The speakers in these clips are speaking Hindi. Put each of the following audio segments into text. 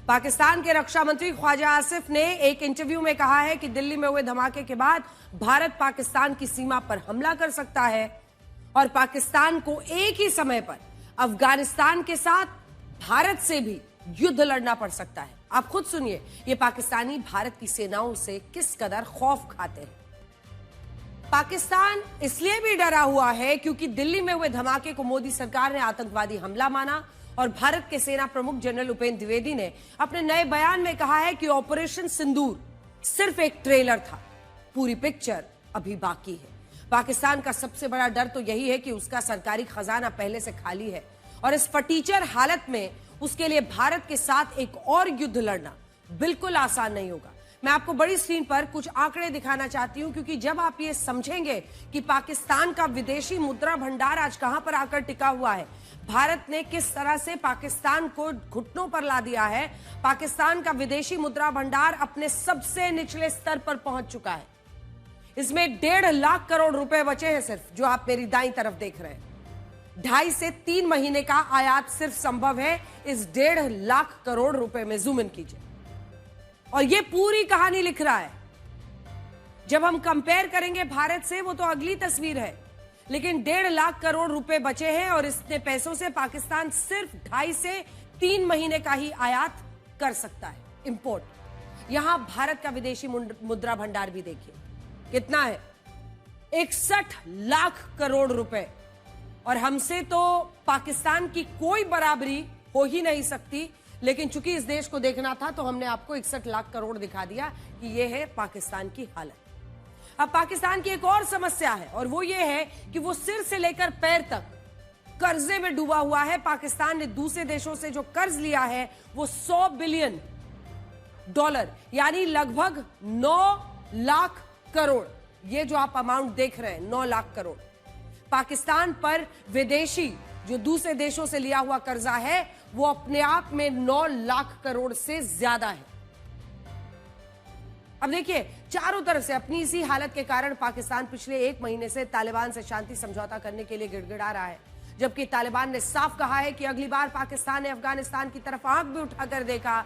पाकिस्तान के रक्षा मंत्री ख्वाजा आसिफ ने एक इंटरव्यू में कहा है कि दिल्ली में हुए धमाके के बाद भारत पाकिस्तान की सीमा पर हमला कर सकता है और पाकिस्तान को एक ही समय पर अफगानिस्तान के साथ भारत से भी युद्ध लड़ना पड़ सकता है। आप खुद सुनिए ये पाकिस्तानी भारत की सेनाओं से किस कदर खौफ खाते हैं। पाकिस्तान इसलिए भी डरा हुआ है क्योंकि दिल्ली में हुए धमाके को मोदी सरकार ने आतंकवादी हमला माना और भारत के सेना प्रमुख जनरल उपेंद्र द्विवेदी ने अपने नए बयान में कहा है कि ऑपरेशन सिंदूर सिर्फ एक ट्रेलर था, पूरी पिक्चर अभी बाकी है। पाकिस्तान का सबसे बड़ा डर तो यही है कि उसका सरकारी खजाना पहले से खाली है और इस फटीचर हालत में उसके लिए भारत के साथ एक और युद्ध लड़ना बिल्कुल आसान नहीं होगा। मैं आपको बड़ी स्क्रीन पर कुछ आंकड़े दिखाना चाहती हूं क्योंकि जब आप ये समझेंगे कि पाकिस्तान का विदेशी मुद्रा भंडार आज कहां पर आकर टिका हुआ है, भारत ने किस तरह से पाकिस्तान को घुटनों पर ला दिया है, पाकिस्तान का विदेशी मुद्रा भंडार अपने सबसे निचले स्तर पर पहुंच चुका है। इसमें 1.5 लाख करोड़ रुपए बचे हैं सिर्फ, जो आप मेरी दाईं तरफ देख रहे हैं। 2.5 से 3 महीने का आयात सिर्फ संभव है इस 1.5 लाख करोड़ रुपए में। जूम इन कीजिए और ये पूरी कहानी लिख रहा है। जब हम कंपेयर करेंगे भारत से वो तो अगली तस्वीर है, लेकिन 1.5 लाख करोड़ रुपए बचे हैं और इतने पैसों से पाकिस्तान सिर्फ 2.5 से 3 महीने का ही आयात कर सकता है, इंपोर्ट। यहां भारत का विदेशी मुद्रा भंडार भी देखिए कितना है, 61 लाख करोड़ रुपए। और हमसे तो पाकिस्तान की कोई बराबरी हो ही नहीं सकती, लेकिन चूंकि इस देश को देखना था तो हमने आपको 61 लाख करोड़ दिखा दिया कि यह है पाकिस्तान की हालत। अब पाकिस्तान की एक और समस्या है और वो ये है कि वो सिर से लेकर पैर तक कर्जे में डूबा हुआ है। पाकिस्तान ने दूसरे देशों से जो कर्ज लिया है वो $100 बिलियन यानी लगभग 9 लाख करोड़। ये जो आप अमाउंट देख रहे हैं 9 लाख करोड़ पाकिस्तान पर विदेशी जो दूसरे देशों से लिया हुआ कर्जा है वो अपने आप में 9 लाख करोड़ से ज्यादा है। अब देखिए चारों तरफ से अपनी इसी हालत के कारण पाकिस्तान पिछले 1 महीने से तालिबान से शांति समझौता करने के लिए गिड़गिड़ा रहा है, जबकि तालिबान ने साफ कहा है कि अगली बार पाकिस्तान ने अफगानिस्तान की तरफ आंख भी उठाकर देखा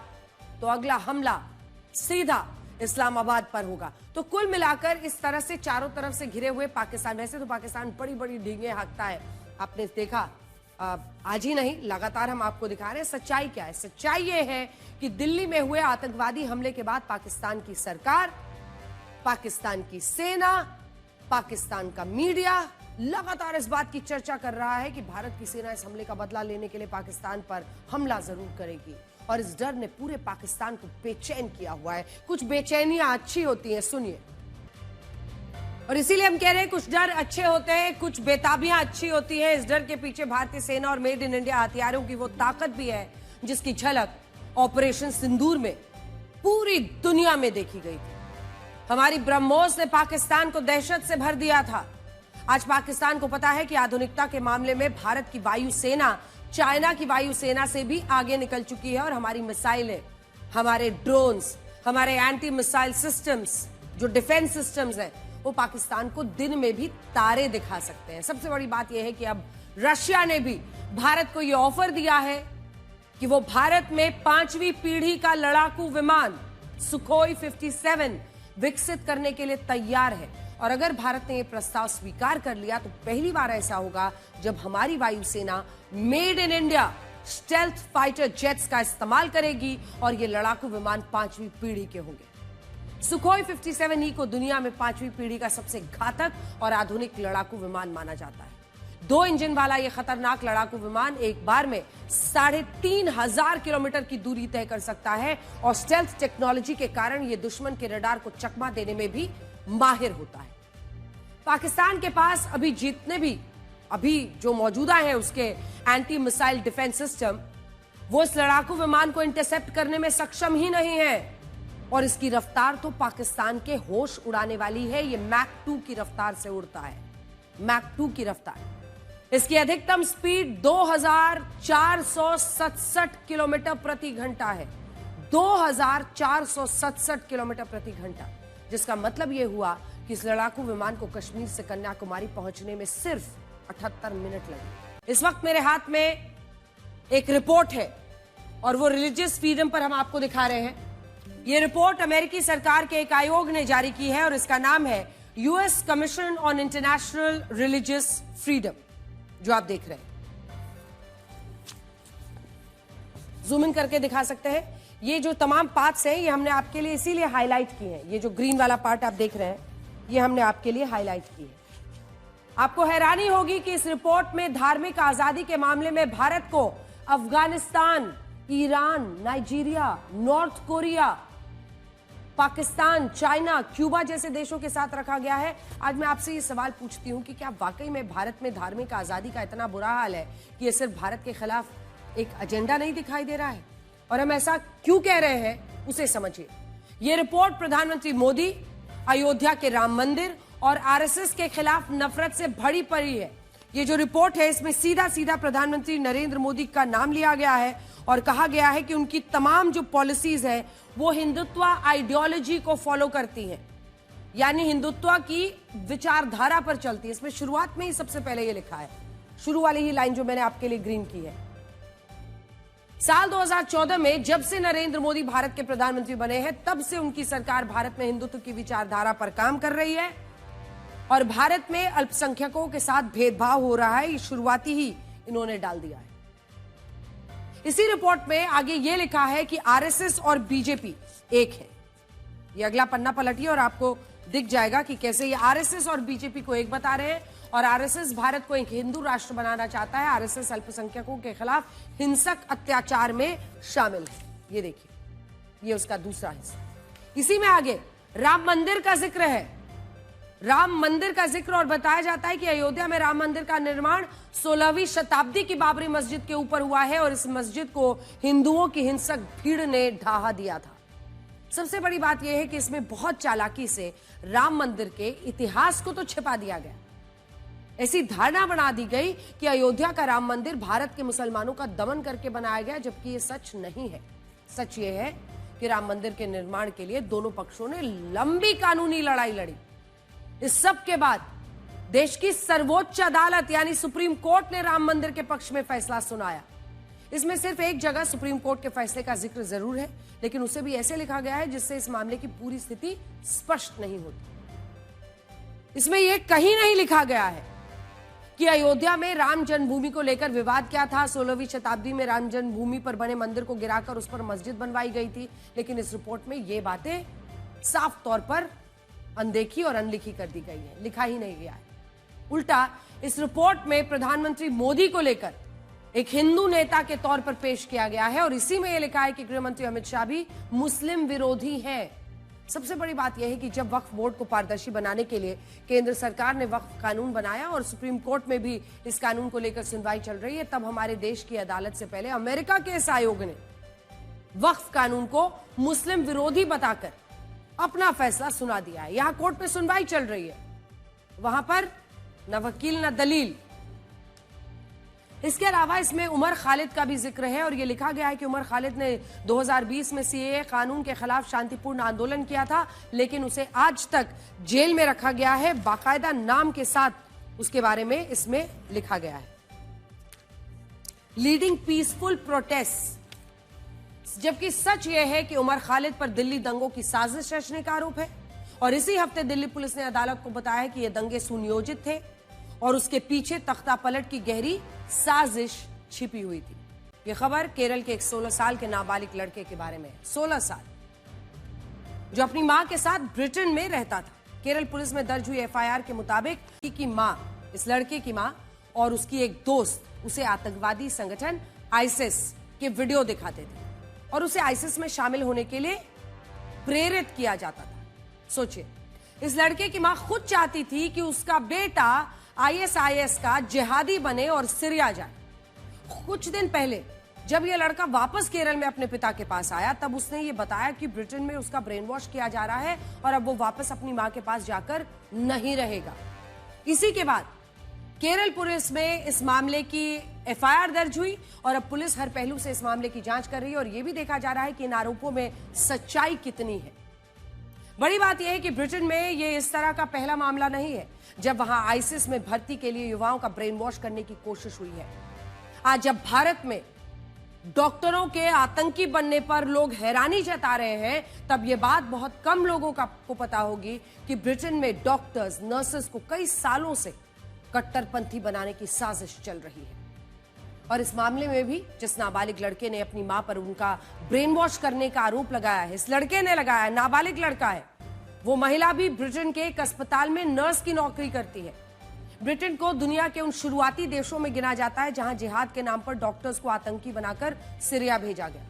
तो अगला हमला सीधा इस्लामाबाद पर होगा। तो कुल मिलाकर इस तरह से चारों तरफ से घिरे हुए पाकिस्तान, वैसे तो पाकिस्तान बड़ी बड़ी ढींगे हाँकता है, आपने देखा आज ही नहीं लगातार हम आपको दिखा रहे हैं। सच्चाई क्या है? सच्चाई ये है कि दिल्ली में हुए आतंकवादी हमले के बाद पाकिस्तान की सरकार, पाकिस्तान की सेना, पाकिस्तान का मीडिया लगातार इस बात की चर्चा कर रहा है कि भारत की सेना इस हमले का बदला लेने के लिए पाकिस्तान पर हमला जरूर करेगी और इस डर ने पूरे पाकिस्तान को बेचैन किया हुआ है। कुछ बेचैनियां अच्छी होती हैं, सुनिए, और इसीलिए हम कह रहे हैं कुछ डर अच्छे होते हैं, कुछ बेताबियां अच्छी होती हैं। इस डर के पीछे भारतीय सेना और मेड इन इंडिया हथियारों की वो ताकत भी है जिसकी झलक ऑपरेशन सिंदूर में पूरी दुनिया में देखी गई थी। हमारी ब्रह्मोस ने पाकिस्तान को दहशत से भर दिया था। आज पाकिस्तान को पता है कि आधुनिकता के मामले में भारत की वायुसेना चाइना की वायुसेना से भी आगे निकल चुकी है और हमारी मिसाइलें, हमारे ड्रोन्स, हमारे एंटी मिसाइल सिस्टम्स, जो डिफेंस सिस्टम्स हैं, वो पाकिस्तान को दिन में भी तारे दिखा सकते हैं। सबसे बड़ी बात यह है कि अब रशिया ने भी भारत को यह ऑफर दिया है कि वो भारत में 5वीं पीढ़ी का लड़ाकू विमान सुखोई 57 विकसित करने के लिए तैयार है। और अगर भारत ने यह प्रस्ताव स्वीकार कर लिया तो पहली बार ऐसा होगा जब हमारी वायुसेना made in India stealth fighter jets का इस्तेमाल करेगी और ये लड़ाकू विमान 5वीं पीढ़ी के होंगे। सुखोई 57 ही को दुनिया में 5वीं पीढ़ी का सबसे घातक और आधुनिक लड़ाकू विमान माना जाता है। 2 इंजन वाला यह खतरनाक लड़ाकू विमान एक बार में 3,500 किलोमीटर की दूरी तय कर सकता है और स्टेल्थ टेक्नोलॉजी के कारण यह दुश्मन के रडार को चकमा देने में भी माहिर होता है। पाकिस्तान के पास अभी जो मौजूदा है उसके एंटी मिसाइल डिफेंस सिस्टम, वो इस लड़ाकू विमान को इंटरसेप्ट करने में सक्षम ही नहीं है और इसकी रफ्तार तो पाकिस्तान के होश उड़ाने वाली है। ये मैक 2 की रफ्तार से उड़ता है, मैक 2 की रफ्तार। इसकी अधिकतम स्पीड 2467 किलोमीटर प्रति घंटा है, 2467 किलोमीटर प्रति घंटा, जिसका मतलब यह हुआ कि इस लड़ाकू विमान को कश्मीर से कन्याकुमारी पहुंचने में सिर्फ 78 मिनट लगे। इस वक्त मेरे हाथ में एक रिपोर्ट है और वो रिलीजियस फ्रीडम पर हम आपको दिखा रहे हैं। ये रिपोर्ट अमेरिकी सरकार के एक आयोग ने जारी की है और इसका नाम है US commission on international religious freedom, जो आप देख रहे हैं। जूम इन करके दिखा सकते हैं। ये जो तमाम पार्ट्स हैं ये हमने आपके लिए इसीलिए हाईलाइट किए हैं। ये जो ग्रीन वाला पार्ट आप देख रहे हैं ये हमने आपके लिए हाईलाइट की है। आपको हैरानी होगी कि इस रिपोर्ट में धार्मिक आजादी के मामले में भारत को Afghanistan, Iran, Nigeria, north Korea, Pakistan, China, Cuba जैसे देशों के साथ रखा गया है। आज मैं आपसे ये सवाल पूछती हूं कि क्या वाकई में भारत में धार्मिक आजादी का इतना बुरा हाल है कि ये सिर्फ भारत के खिलाफ एक एजेंडा नहीं दिखाई दे रहा है? और हम ऐसा क्यों कह रहे हैं उसे समझिए। यह रिपोर्ट प्रधानमंत्री मोदी, अयोध्या के राम मंदिर और आरएसएस के खिलाफ नफरत से भरी पड़ी है। ये जो रिपोर्ट है इसमें सीधा सीधा प्रधानमंत्री नरेंद्र मोदी का नाम लिया गया है और कहा गया है कि उनकी तमाम जो पॉलिसीज है वो हिंदुत्व आइडियोलॉजी को फॉलो करती हैं, यानी हिंदुत्व की विचारधारा पर चलती है। इसमें शुरुआत में ही सबसे पहले ये लिखा है, शुरू वाली ही लाइन जो मैंने आपके लिए ग्रीन की है। साल 2014 में जब से नरेंद्र मोदी भारत के प्रधानमंत्री बने हैं तब से उनकी सरकार भारत में हिंदुत्व की विचारधारा पर काम कर रही है और भारत में अल्पसंख्यकों के साथ भेदभाव हो रहा है, ये शुरुआती ही इन्होंने डाल दिया है। इसी रिपोर्ट में आगे ये लिखा है कि आरएसएस और बीजेपी एक है। ये अगला पन्ना पलटिए और आपको दिख जाएगा कि कैसे ये आरएसएस और बीजेपी को एक बता रहे हैं। और आरएसएस भारत को एक हिंदू राष्ट्र बनाना चाहता है। आरएसएस अल्पसंख्यकों के खिलाफ हिंसक अत्याचार में शामिल है। ये देखिए, ये उसका दूसरा हिस्सा। इसी में आगे राम मंदिर का जिक्र है, राम मंदिर का जिक्र, और बताया जाता है कि अयोध्या में राम मंदिर का निर्माण 16वीं शताब्दी की बाबरी मस्जिद के ऊपर हुआ है और इस मस्जिद को हिंदुओं की हिंसक भीड़ ने ढहा दिया था। सबसे बड़ी बात यह है कि इसमें बहुत चालाकी से राम मंदिर के इतिहास को तो छिपा दिया गया। ऐसी धारणा बना दी गई कि अयोध्या का राम मंदिर भारत के मुसलमानों का दमन करके बनाया गया, जबकि ये सच नहीं है। सच ये है कि राम मंदिर के निर्माण के लिए दोनों पक्षों ने लंबी कानूनी लड़ाई लड़ी। इस सब के बाद देश की सर्वोच्च अदालत यानी सुप्रीम कोर्ट ने राम मंदिर के पक्ष में फैसला सुनाया। इसमें सिर्फ एक जगह सुप्रीम कोर्ट के फैसले का जिक्र जरूर है, लेकिन उसे भी ऐसे लिखा गया है जिससे इस मामले की पूरी स्थिति स्पष्ट नहीं होती। इसमें यह कहीं नहीं लिखा गया है कि अयोध्या में राम जन्मभूमि को लेकर विवाद क्या था। 16वीं शताब्दी में राम जन्मभूमि पर बने मंदिर को गिराकर उस पर मस्जिद बनवाई गई थी, लेकिन इस रिपोर्ट में ये बातें साफ तौर पर अनदेखी और अनलिखी कर दी गई है, लिखा ही नहीं गया है। उल्टा इस रिपोर्ट में प्रधानमंत्री मोदी को लेकर एक हिंदू नेता के तौर पर पेश किया गया है और इसी में यह लिखा है कि गृह मंत्री अमित शाह भी मुस्लिम विरोधी हैं। सबसे बड़ी बात यह है कि जब वक्फ बोर्ड को पारदर्शी बनाने के लिए केंद्र सरकार ने वक्फ कानून बनाया और सुप्रीम कोर्ट में भी इस कानून को लेकर सुनवाई चल रही है, तब हमारे देश की अदालत से पहले अमेरिका के इस आयोग ने वक्फ कानून को मुस्लिम विरोधी बताकर अपना फैसला सुना दिया है। यहां कोर्ट में सुनवाई चल रही है, वहां पर न वकील न दलील। इसके अलावा इसमें उमर खालिद का भी जिक्र है और यह लिखा गया है कि उमर खालिद ने 2020 में सीएए कानून के खिलाफ शांतिपूर्ण आंदोलन किया था, लेकिन उसे आज तक जेल में रखा गया है। बाकायदा नाम के साथ उसके बारे में इसमें लिखा गया है, लीडिंग पीसफुल प्रोटेस्ट। जबकि सच यह है कि उमर खालिद पर दिल्ली दंगों की साजिश रचने का आरोप है और इसी हफ्ते दिल्ली पुलिस ने अदालत को बताया कि ये दंगे सुनियोजित थे और उसके पीछे तख्ता पलट की गहरी साजिश छिपी हुई थी। यह खबर केरल के एक 16 साल के नाबालिग लड़के के बारे में है, 16 साल, जो अपनी मां के साथ ब्रिटेन में रहता था। केरल पुलिस में दर्ज हुई एफआईआर के मुताबिक की मां, इस लड़के की मां और उसकी एक दोस्त उसे आतंकवादी संगठन आईसिस के वीडियो दिखाते थे और उसे आईसिस में शामिल होने के लिए प्रेरित किया जाता था। सोचिए, इस लड़के की मां खुद चाहती थी कि उसका बेटा आईएसआईएस का जिहादी बने और सीरिया जाए। कुछ दिन पहले जब यह लड़का वापस केरल में अपने पिता के पास आया, तब उसने ये बताया कि ब्रिटेन में उसका ब्रेन वॉश किया जा रहा है और अब वो वापस अपनी मां के पास जाकर नहीं रहेगा। इसी के बाद केरल पुलिस में इस मामले की एफआईआर दर्ज हुई और अब पुलिस हर पहलू से इस मामले की जांच कर रही है और यह भी देखा जा रहा है कि इन आरोपों में सच्चाई कितनी है। बड़ी बात यह है कि ब्रिटेन में यह इस तरह का पहला मामला नहीं है जब वहां आईसिस में भर्ती के लिए युवाओं का ब्रेन वॉश करने की कोशिश हुई है। आज जब भारत में डॉक्टरों के आतंकी बनने पर लोग हैरानी जता रहे हैं, तब यह बात बहुत कम लोगों को पता होगी कि ब्रिटेन में डॉक्टर्स, नर्सेस को कई सालों से कट्टरपंथी बनाने की साजिश चल रही है। और इस मामले में भी जिस नाबालिग लड़के ने अपनी मां पर उनका ब्रेन वॉश करने का आरोप लगाया है, इस लड़के ने लगाया, नाबालिग लड़का है, वो महिला भी ब्रिटेन के एक अस्पताल में नर्स की नौकरी करती है। ब्रिटेन को दुनिया के उन शुरुआती देशों में गिना जाता है जहां जिहाद के नाम पर डॉक्टर्स को आतंकी बनाकर सीरिया भेजा गया,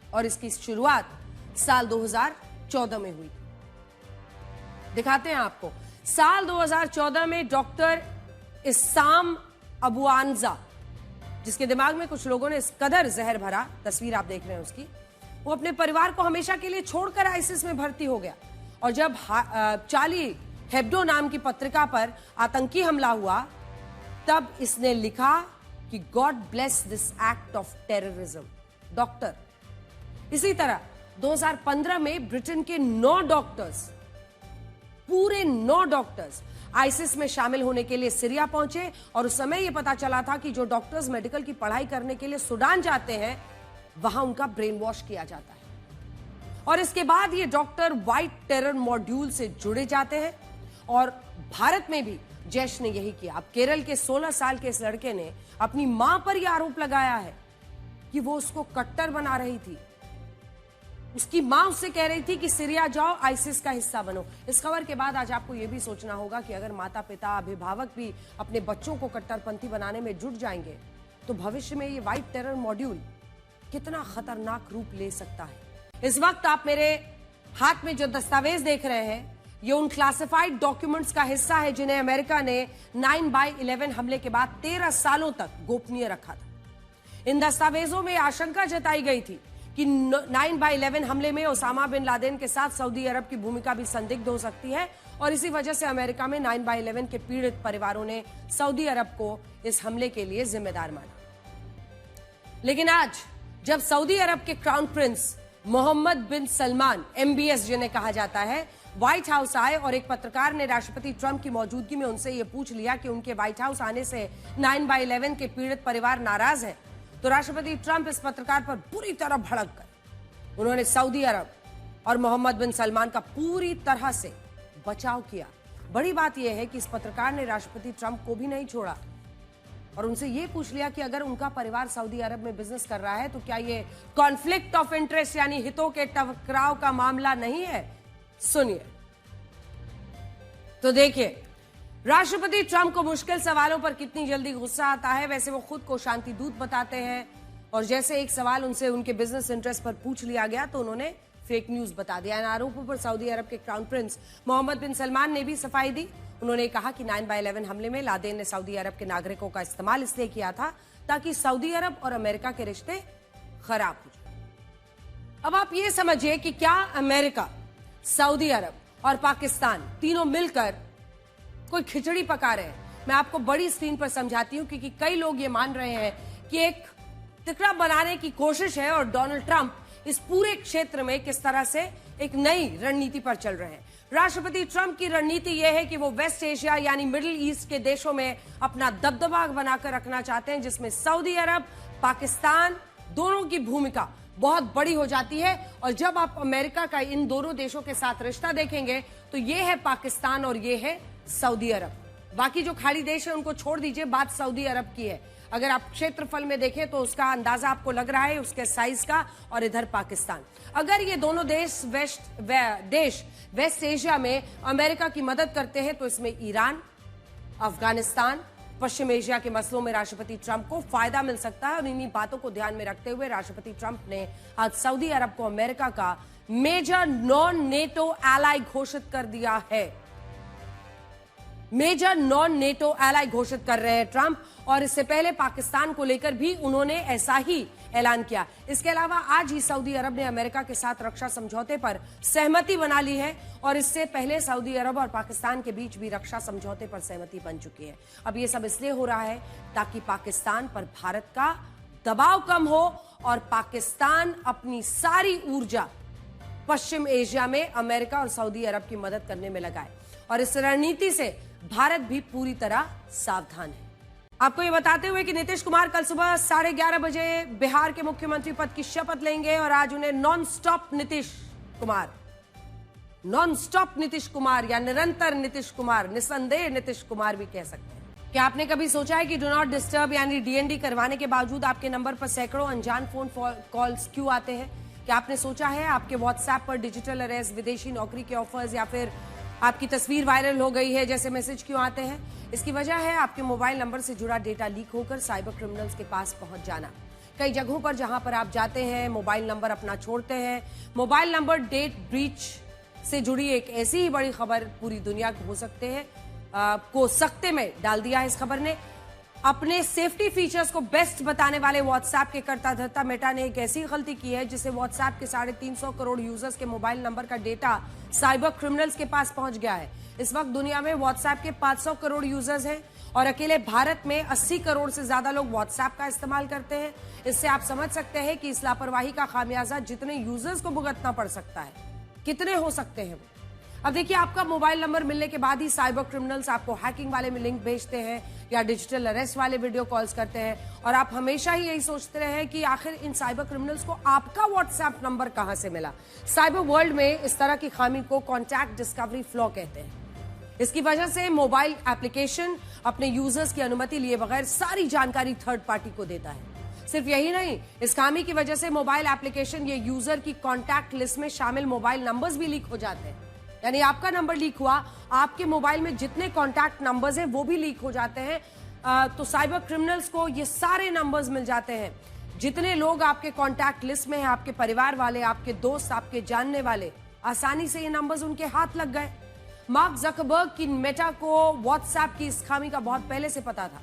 और इसकी शुरुआत साल 2014 में हुई। दिखाते हैं आपको। साल 2014 में डॉक्टर इस्साम अबुआनजा, जिसके दिमाग में कुछ लोगों ने इस कदर जहर भरा, तस्वीर आप देख रहे हैं उसकी, वो अपने परिवार को हमेशा के लिए छोड़कर आईसिस में भर्ती हो गया। और जब चार्ली हेब्डो नाम की पत्रिका पर आतंकी हमला हुआ, तब इसने लिखा कि God bless this act of terrorism, doctor. इसी तरह 2015 में ब्रिटेन के 9 डॉक्टर्स, पूरे 9 डॉक्टर्स आईसिस में शामिल होने के लिए सीरिया पहुंचे, और उस समय यह पता चला था कि जो डॉक्टर्स मेडिकल की पढ़ाई करने के लिए सूडान जाते हैं, वहां उनका ब्रेन वॉश किया जाता है। और इसके बाद ये डॉक्टर व्हाइट टेरर मॉड्यूल से जुड़े जाते हैं, और भारत में भी जैश ने यही किया। अब केरल के 16 साल के इस लड़के ने अपनी मां पर यह आरोप लगाया है कि वो उसको कट्टर बना रही थी। उसकी मां उससे कह रही थी कि सीरिया जाओ, आईसिस का हिस्सा बनो। इस खबर के बाद आज आपको यह भी सोचना होगा कि अगर माता पिता, अभिभावक भी अपने बच्चों को कट्टरपंथी बनाने में जुट जाएंगे, तो भविष्य में ये व्हाइट टेरर मॉड्यूल कितना खतरनाक रूप ले सकता है। इस वक्त आप मेरे हाथ में जो दस्तावेज देख रहे हैं, ये उन क्लासिफाइड डॉक्यूमेंट्स का हिस्सा है जिन्हें अमेरिका ने 9/11 हमले के बाद 13 सालों तक गोपनीय रखा था। इन दस्तावेजों में आशंका जताई गई थी कि 9/11 हमले में ओसामा बिन लादेन के साथ सऊदी अरब की भूमिका भी संदिग्ध हो सकती है, और इसी वजह से अमेरिका में 9/11 के पीड़ित परिवारों ने सऊदी अरब को इस हमले के लिए जिम्मेदार माना। लेकिन आज जब सऊदी अरब के क्राउन प्रिंस मोहम्मद बिन सलमान, MBS जिन्हें कहा जाता है, व्हाइट हाउस आए, और एक पत्रकार ने राष्ट्रपति ट्रंप की मौजूदगी में उनसे यह पूछ लिया कि उनके व्हाइट हाउस आने से 9/11 के पीड़ित परिवार नाराज हैं, तो राष्ट्रपति ट्रंप इस पत्रकार पर बुरी तरह भड़क गए। उन्होंने सऊदी अरब और मोहम्मद बिन सलमान का पूरी तरह से बचाव किया। बड़ी बात यह है कि इस पत्रकार ने राष्ट्रपति ट्रंप को भी नहीं छोड़ा, और उनसे यह पूछ लिया कि अगर उनका परिवार सऊदी अरब में बिजनेस कर रहा है तो क्या यह कॉन्फ्लिक्ट ऑफ इंटरेस्ट यानी हितों के टकराव का मामला नहीं है। सुनिए तो देखिए, राष्ट्रपति ट्रंप को मुश्किल सवालों पर कितनी जल्दी गुस्सा आता है। वैसे वो खुद को शांति दूत बताते हैं, और जैसे एक सवाल उनसे उनके बिजनेस इंटरेस्ट पर पूछ लिया गया तो उन्होंने फेक न्यूज बता दिया। इन आरोपों पर सऊदी अरब के क्राउन प्रिंस मोहम्मद बिन सलमान ने भी सफाई दी। उन्होंने कहा कि 9/11 हमले में लादेन ने सऊदी अरब के नागरिकों का इस्तेमाल इसलिए किया था ताकि सऊदी अरब और अमेरिका के रिश्ते खराब हो जाए। अब आप ये समझिए कि क्या अमेरिका, सऊदी अरब और पाकिस्तान तीनों मिलकर कोई खिचड़ी पका रहे हैं। मैं आपको बड़ी स्क्रीन पर समझाती हूं, क्योंकि कई लोग ये मान रहे हैं कि एक तिकड़ा बनाने की कोशिश है, और डोनाल्ड ट्रंप इस पूरे क्षेत्र में किस तरह से एक नई रणनीति पर चल रहे हैं। राष्ट्रपति ट्रंप की रणनीति यह है कि वो वेस्ट एशिया यानी मिडिल ईस्ट के देशों में अपना दबदबा बनाकर रखना चाहते हैं, जिसमें सऊदी अरब, पाकिस्तान दोनों की भूमिका बहुत बड़ी हो जाती है। और जब आप अमेरिका का इन दोनों देशों के साथ रिश्ता देखेंगे तो ये है पाकिस्तान और ये है सऊदी अरब। बाकी जो खाड़ी देश है उनको छोड़ दीजिए, बात सऊदी अरब की है। अगर आप क्षेत्रफल में देखें तो उसका अंदाजा आपको लग रहा है उसके साइज का, और इधर पाकिस्तान। अगर ये दोनों देश वेस्ट एशिया में अमेरिका की मदद करते हैं तो इसमें ईरान, अफगानिस्तान, पश्चिम एशिया के मसलों में राष्ट्रपति ट्रंप को फायदा मिल सकता है। और इन्हीं बातों को ध्यान में रखते हुए राष्ट्रपति ट्रंप ने आज सऊदी अरब को अमेरिका का मेजर नॉन नेटो एलाई घोषित कर दिया है। मेजर नॉन नेटो एलाई घोषित कर रहे हैं ट्रंप, और इससे पहले पाकिस्तान को लेकर भी उन्होंने ऐसा ही ऐलान किया। इसके अलावा आज ही सऊदी अरब ने अमेरिका के साथ रक्षा समझौते पर सहमति बना ली है, और इससे पहले सऊदी अरब और पाकिस्तान के बीच भी रक्षा समझौते पर सहमति बन चुकी है। अब ये सब इसलिए हो रहा है ताकि पाकिस्तान पर भारत का दबाव कम हो, और पाकिस्तान अपनी सारी ऊर्जा पश्चिम एशिया में अमेरिका और सऊदी अरब की मदद करने में लगाए। और इस रणनीति से भारत भी पूरी तरह सावधान है। आपको ये बताते हुए कि नीतीश कुमार कल सुबह 11:30 बजे बिहार के मुख्यमंत्री पद की शपथ लेंगे और आज उन्हें नॉन स्टॉप नीतीश कुमार या निरंतर नीतीश कुमार, निसंदेह नीतीश कुमार भी कह सकते हैं। क्या आपने कभी सोचा है कि डू नॉट डिस्टर्ब यानी डीएनडी करवाने के बावजूद आपके नंबर पर सैकड़ों अनजान फोन कॉल्स क्यों आते हैं? क्या आपने सोचा है आपके व्हाट्सएप पर डिजिटल अरेस्ट, विदेशी नौकरी के ऑफर्स या फिर आपकी तस्वीर वायरल हो गई है जैसे मैसेज क्यों आते हैं? इसकी वजह है आपके मोबाइल नंबर से जुड़ा डेटा लीक होकर साइबर क्रिमिनल्स के पास पहुंच जाना। कई जगहों पर जहां पर आप जाते हैं, मोबाइल नंबर अपना छोड़ते हैं। मोबाइल नंबर डेट ब्रीच से जुड़ी एक ऐसी ही बड़ी खबर पूरी दुनिया को हो सकते हैं को सकते में डाल दिया है। इस खबर ने अपने सेफ्टी फीचर्स को बेस्ट बताने वाले व्हाट्सएप के कर्ता धर्ता मेटा ने एक ऐसी गलती की है जिससे व्हाट्सएप के 350 करोड़ यूजर्स के मोबाइल नंबर का डेटा साइबर क्रिमिनल्स के पास पहुंच गया है। इस वक्त दुनिया में व्हाट्सएप के 500 करोड़ यूजर्स हैं और अकेले भारत में 80 करोड़ से ज्यादा लोग व्हाट्सएप का इस्तेमाल करते हैं। इससे आप समझ सकते हैं कि इस लापरवाही का खामियाजा जितने यूजर्स को भुगतना पड़ सकता है, कितने हो सकते हैं वो। अब देखिए, आपका मोबाइल नंबर मिलने के बाद ही साइबर क्रिमिनल्स आपको हैकिंग वाले में लिंक भेजते हैं या डिजिटल अरेस्ट वाले वीडियो कॉल्स करते हैं और आप हमेशा ही यही सोचते रहे कि आखिर इन साइबर क्रिमिनल्स को आपका व्हाट्सएप नंबर कहां से मिला। साइबर वर्ल्ड में इस तरह की खामी को कॉन्टैक्ट डिस्कवरी फ्लॉ कहते हैं। इसकी वजह से मोबाइल एप्लीकेशन अपने यूजर्स की अनुमति लिए बगैर सारी जानकारी थर्ड पार्टी को देता है। सिर्फ यही नहीं, इस खामी की वजह से मोबाइल एप्लीकेशन ये यूजर की कॉन्टैक्ट लिस्ट में शामिल मोबाइल नंबर्स भी लीक हो जाते हैं। यानी आपका नंबर लीक हुआ, आपके मोबाइल में जितने कॉन्टैक्ट नंबर्स हैं वो भी लीक हो जाते हैं। तो साइबर क्रिमिनल्स को ये सारे नंबर्स मिल जाते हैं। जितने लोग आपके कॉन्टैक्ट लिस्ट में हैं, आपके परिवार वाले, आपके दोस्त, आपके जानने वाले, आसानी से ये नंबर्स उनके हाथ लग गए। मार्क जकरबर्ग की मेटा को व्हाट्सएप की इस खामी का बहुत पहले से पता था।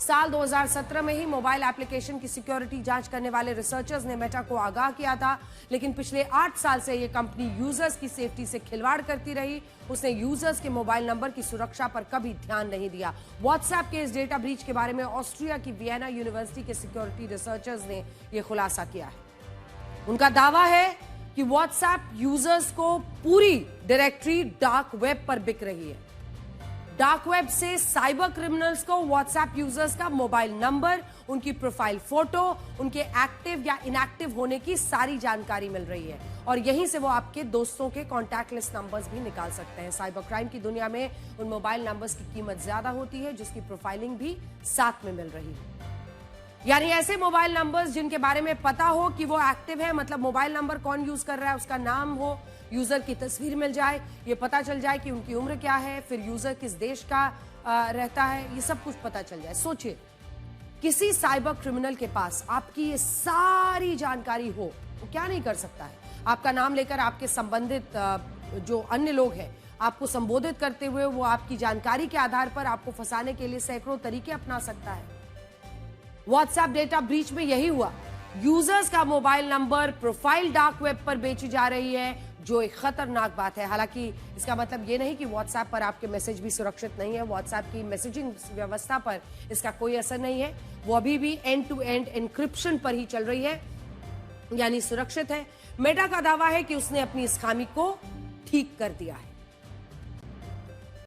साल 2017 में ही मोबाइल एप्लीकेशन की सिक्योरिटी जांच करने वाले रिसर्चर्स ने मेटा को आगाह किया था, लेकिन पिछले 8 साल से यह कंपनी यूजर्स की सेफ्टी से खिलवाड़ करती रही। उसने यूजर्स के मोबाइल नंबर की सुरक्षा पर कभी ध्यान नहीं दिया। व्हाट्सएप के इस डेटा ब्रीच के बारे में ऑस्ट्रिया की वियना यूनिवर्सिटी के सिक्योरिटी रिसर्चर्स ने यह खुलासा किया है। उनका दावा है कि व्हाट्सएप यूजर्स को पूरी डायरेक्टरी डार्क वेब पर बिक रही है। डार्क वेब से साइबर क्रिमिनल्स को व्हाट्सएप यूजर्स का मोबाइल नंबर, उनकी प्रोफाइल फोटो, उनके एक्टिव या इनएक्टिव होने की सारी जानकारी मिल रही है और यहीं से वो आपके दोस्तों के कॉन्टैक्ट लिस्ट नंबर्स भी निकाल सकते हैं। साइबर क्राइम की दुनिया में उन मोबाइल नंबर्स की कीमत ज्यादा होती है जिसकी प्रोफाइलिंग भी साथ में मिल रही है। यानी ऐसे मोबाइल नंबर्स जिनके बारे में पता हो कि वो एक्टिव है, मतलब मोबाइल नंबर कौन यूज कर रहा है, उसका नाम हो, यूजर की तस्वीर मिल जाए, ये पता चल जाए कि उनकी उम्र क्या है, फिर यूजर किस देश का रहता है, ये सब कुछ पता चल जाए। सोचिए, किसी साइबर क्रिमिनल के पास आपकी ये सारी जानकारी हो, वो क्या नहीं कर सकता है। आपका नाम लेकर आपके संबंधित जो अन्य लोग हैं आपको संबोधित करते हुए वो आपकी जानकारी के आधार पर आपको फंसाने के लिए सैकड़ों तरीके अपना सकता है। व्हाट्सएप डेटा ब्रीच में यही हुआ। यूजर्स का mobile number, profile dark web पर बेची जा रही है, जो एक खतरनाक बात है। हालांकि इसका मतलब ये नहीं कि व्हाट्सएप पर आपके मैसेज भी सुरक्षित नहीं है। व्हाट्सएप की मैसेजिंग व्यवस्था पर इसका कोई असर नहीं है, वो अभी भी एंड टू एंड एन्क्रिप्शन पर ही चल रही है, यानी सुरक्षित है। मेटा का दावा है कि उसने अपनी इस खामी को ठीक कर दिया है।